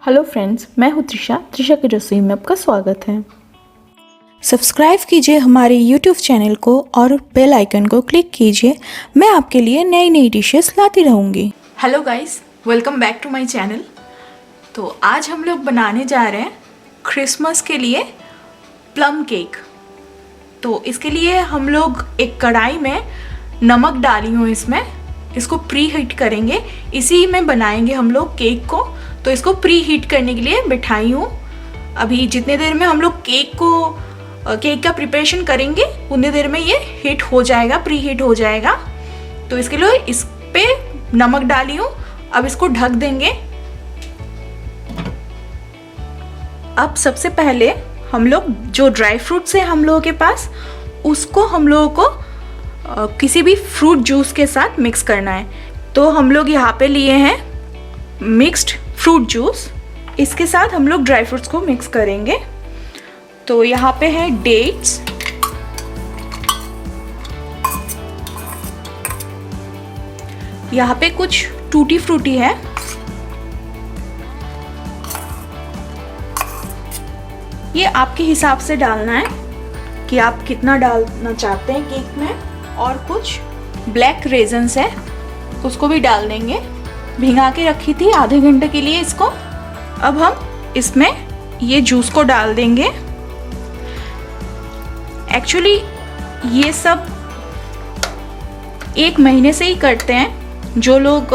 Hello friends, मैं हूँ त्रिशा की रसोई में आपका स्वागत है। सब्सक्राइब कीजिए हमारे यूट्यूब चैनल को और बेल आइकन को क्लिक कीजिए। मैं आपके लिए नई नई डिशेस लाती रहूँगी। Hello guys, welcome back to my channel. तो आज हम लोग बनाने जा रहे हैं क्रिसमस के लिए प्लम केक। तो इसके लिए हम लोग एक कढ़ाई में नमक डाली हूँ, इसको प्री हीट करेंगे। इसी में बनाएंगे हम लोग केक को, तो इसको प्री हीट करने के लिए बिठाई हूँ। अभी जितने देर में हम लोग केक का प्रिपरेशन करेंगे उतनी देर में ये हीट हो जाएगा, प्री हीट हो जाएगा। तो इसके लिए इस पे नमक डाली हूँ। अब इसको ढक देंगे। अब सबसे पहले हम लोग जो ड्राई फ्रूट्स है हम लोगों के पास, उसको हम लोगों को किसी भी फ्रूट जूस के साथ मिक्स करना है। तो हम लोग यहाँ पे लिए हैं मिक्स्ड फ्रूट जूस। इसके साथ हम लोग ड्राई फ्रूट्स को मिक्स करेंगे। तो यहाँ पे है डेट्स, यहाँ पे कुछ टूटी फ्रूटी है, ये आपके हिसाब से डालना है कि आप कितना डालना चाहते हैं केक में। और कुछ ब्लैक रेजन्स है, उसको भी डाल देंगे। भिंगा के रखी थी आधे घंटे के लिए इसको। अब हम इसमें ये जूस को डाल देंगे। एक्चुअली ये सब 1 महीने से ही करते हैं। जो लोग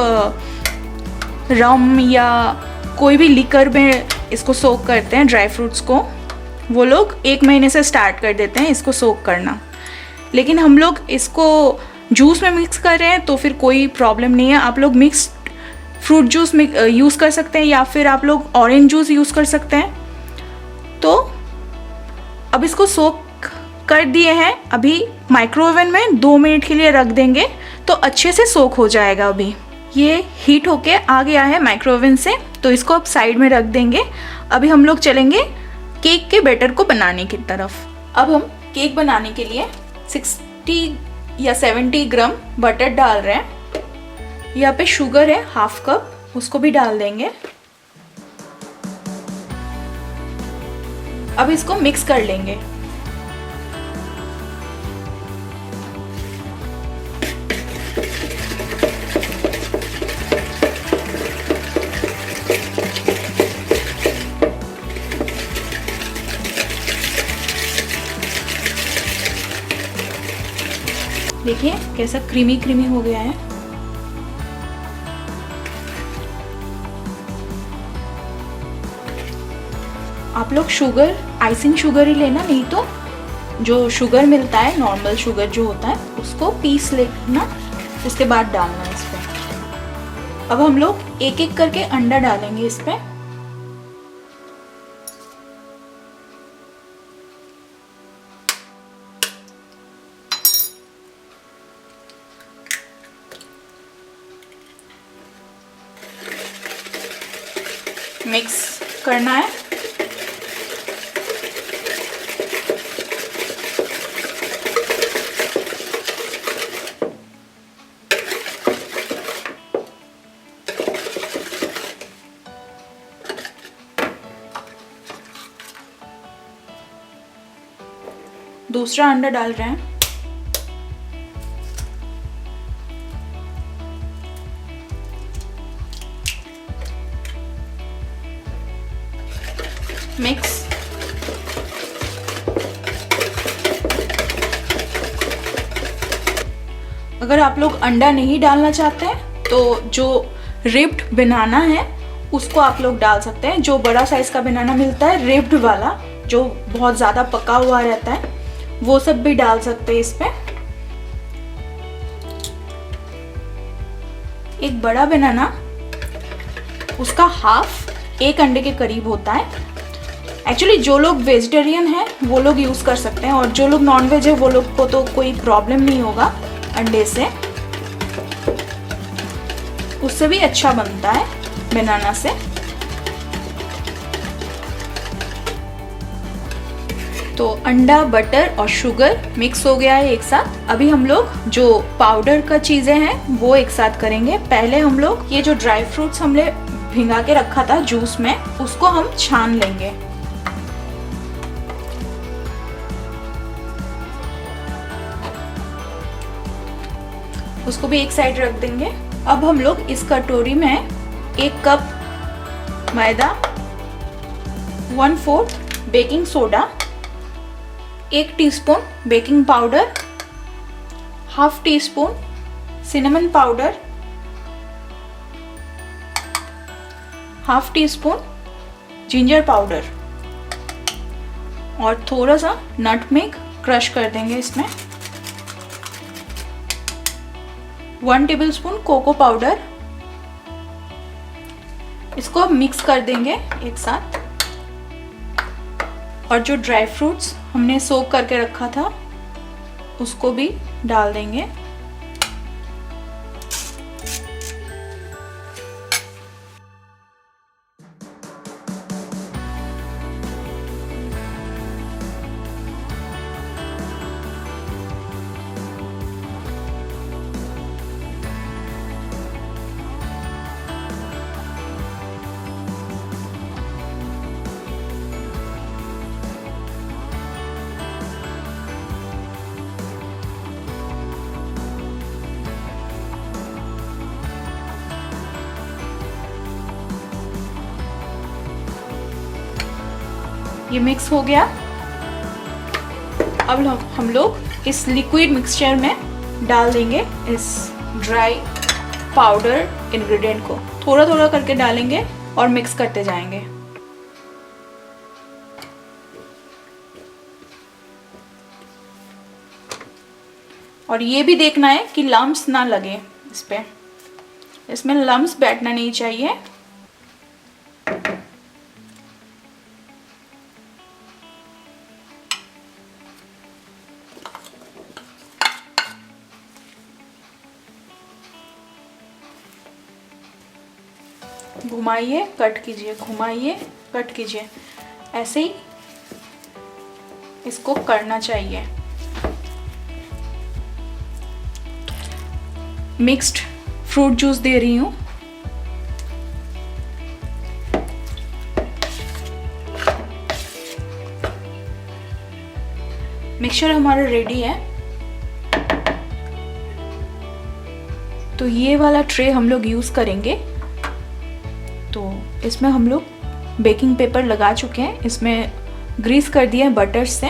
रम या कोई भी लिकर में इसको सोक करते हैं, ड्राई फ्रूट्स को, वो लोग 1 महीने से स्टार्ट कर देते हैं इसको सोक करना। लेकिन हम लोग इसको जूस में मिक्स कर रहे हैं तो फिर कोई प्रॉब्लम नहीं है। आप लोग मिक्स्ड फ्रूट जूस यूज़ कर सकते हैं या फिर आप लोग ऑरेंज जूस यूज़ कर सकते हैं। तो अब इसको सोक कर दिए हैं। अभी माइक्रोवेव में 2 मिनट के लिए रख देंगे तो अच्छे से सोक हो जाएगा। अभी ये हीट होके आ गया है माइक्रोवेव से, तो इसको अब साइड में रख देंगे। अभी हम लोग चलेंगे केक के बैटर को बनाने की तरफ। अब हम केक बनाने के लिए 60 या 70 ग्राम बटर डाल रहे हैं। यहाँ पे शुगर है 1/2 कप, उसको भी डाल देंगे। अब इसको मिक्स कर लेंगे। देखिए कैसा क्रीमी क्रीमी हो गया है। आप लोग शुगर, आइसिंग शुगर ही लेना, नहीं तो जो शुगर मिलता है नॉर्मल शुगर जो होता है उसको पीस लेना, उसके बाद डालना है इस पे। अब हम लोग एक एक करके अंडा डालेंगे इस पे। मिक्स करना है। दूसरा अंडा डाल रहे हैं। मिक्स। अगर आप लोग अंडा नहीं डालना चाहते हैं तो जो रिप्ड बनाना है उसको आप लोग डाल सकते हैं। जो बड़ा साइज का बनाना मिलता है रिप्ड वाला, जो बहुत ज़्यादा पका हुआ रहता है, वो सब भी डाल सकते हैं इस पे। एक बड़ा बनाना, उसका हाफ 1 अंडे के करीब होता है। एक्चुअली जो लोग वेजिटेरियन हैं वो लोग यूज़ कर सकते हैं, और जो लोग नॉन वेज है वो लोग को तो कोई प्रॉब्लम नहीं होगा अंडे से, उससे भी अच्छा बनता है बनाना से। तो अंडा, बटर और शुगर मिक्स हो गया है एक साथ। अभी हम लोग जो पाउडर का चीज़ें हैं वो एक साथ करेंगे। पहले हम लोग ये जो ड्राई फ्रूट्स हमने भिंगा के रखा था जूस में, उसको हम छान लेंगे। उसको भी एक साइड रख देंगे। अब हम लोग इस कटोरी में 1 कप मैदा, 1/4 baking soda, 1 teaspoon baking powder, ½ teaspoon cinnamon powder, ½ teaspoon ginger powder और थोड़ा सा नटमेग क्रश कर देंगे इसमें, 1 टेबलस्पून कोको पाउडर। इसको मिक्स कर देंगे एक साथ। और जो ड्राई फ्रूट्स हमने सोक करके रखा था उसको भी डाल देंगे। ये मिक्स हो गया। अब हम लोग इस लिक्विड मिक्सचर में डाल देंगे इस ड्राई पाउडर इंग्रेडिएंट को। थोड़ा थोड़ा करके डालेंगे और मिक्स करते जाएंगे। और ये भी देखना है कि लम्स ना लगे इस पे, इसमें लम्स बैठना नहीं चाहिए। घुमाइए, कट कीजिए, घुमाइए, कट कीजिए, ऐसे ही इसको करना चाहिए। मिक्स्ड फ्रूट जूस दे रही हूँ। मिक्सचर हमारा रेडी है। तो ये वाला ट्रे हम लोग यूज करेंगे। तो इसमें हम लोग बेकिंग पेपर लगा चुके हैं, इसमें ग्रीस कर दिया है बटर से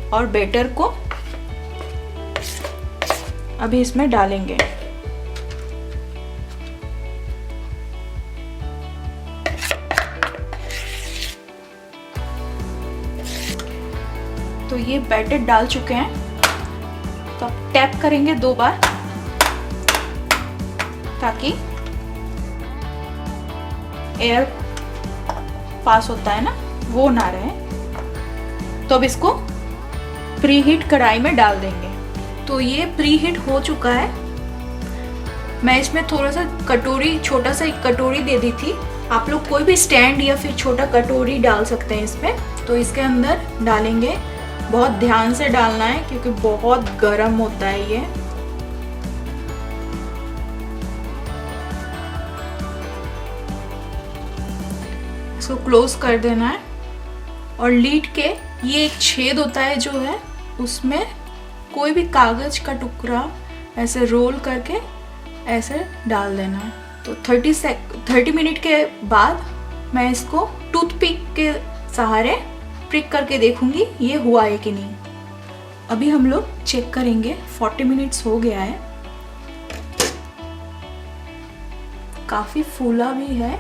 और बैटर को अभी इसमें डालेंगे। तो ये बैटर डाल चुके हैं, तो अब टैप करेंगे 2 बार ताकि एयर पास होता है ना वो ना रहे। तो अब इसको प्री हीट कढ़ाई में डाल देंगे। तो ये प्री हीट हो चुका है। मैं इसमें थोड़ा सा कटोरी, छोटा सा एक कटोरी दे दी थी। आप लोग कोई भी स्टैंड या फिर छोटा कटोरी डाल सकते हैं इसमें। तो इसके अंदर डालेंगे, बहुत ध्यान से डालना है क्योंकि बहुत गर्म होता है ये। इसको क्लोज कर देना है और लीड के ये एक छेद होता है जो है उसमें कोई भी कागज का टुकड़ा ऐसे रोल करके ऐसे डाल देना है। तो 30 मिनट के बाद मैं इसको टूथपिक के सहारे प्रिक करके देखूंगी ये हुआ है कि नहीं। अभी हम लोग चेक करेंगे। 40 मिनट्स हो गया है, काफी फूला भी है,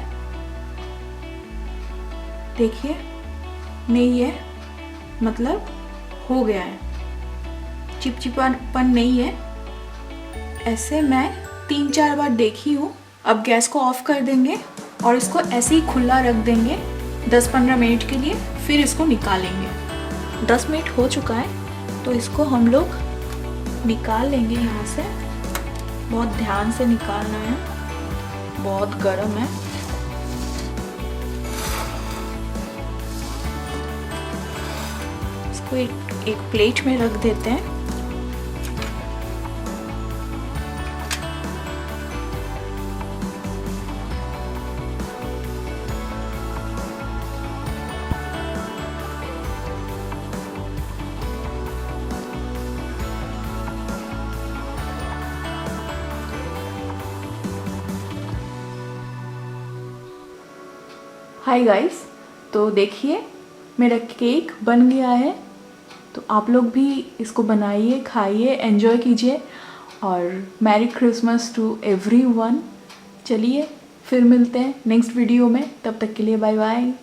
देखिए नहीं है, मतलब हो गया है, चिपचिपापन नहीं है। ऐसे मैं 3-4 बार देखी हूँ। अब गैस को ऑफ कर देंगे और इसको ऐसे ही खुला रख देंगे 10-15 मिनट के लिए, फिर इसको निकालेंगे। 10 मिनट हो चुका है तो इसको हम लोग निकाल लेंगे यहाँ से। बहुत ध्यान से निकालना है, बहुत गर्म है। इसको एक प्लेट में रख देते हैं। हाय गाइस, तो देखिए मेरा केक बन गया है। तो आप लोग भी इसको बनाइए, खाइए, एंजॉय कीजिए और मैरी क्रिसमस टू एवरीवन। चलिए फिर मिलते हैं नेक्स्ट वीडियो में, तब तक के लिए बाय बाय।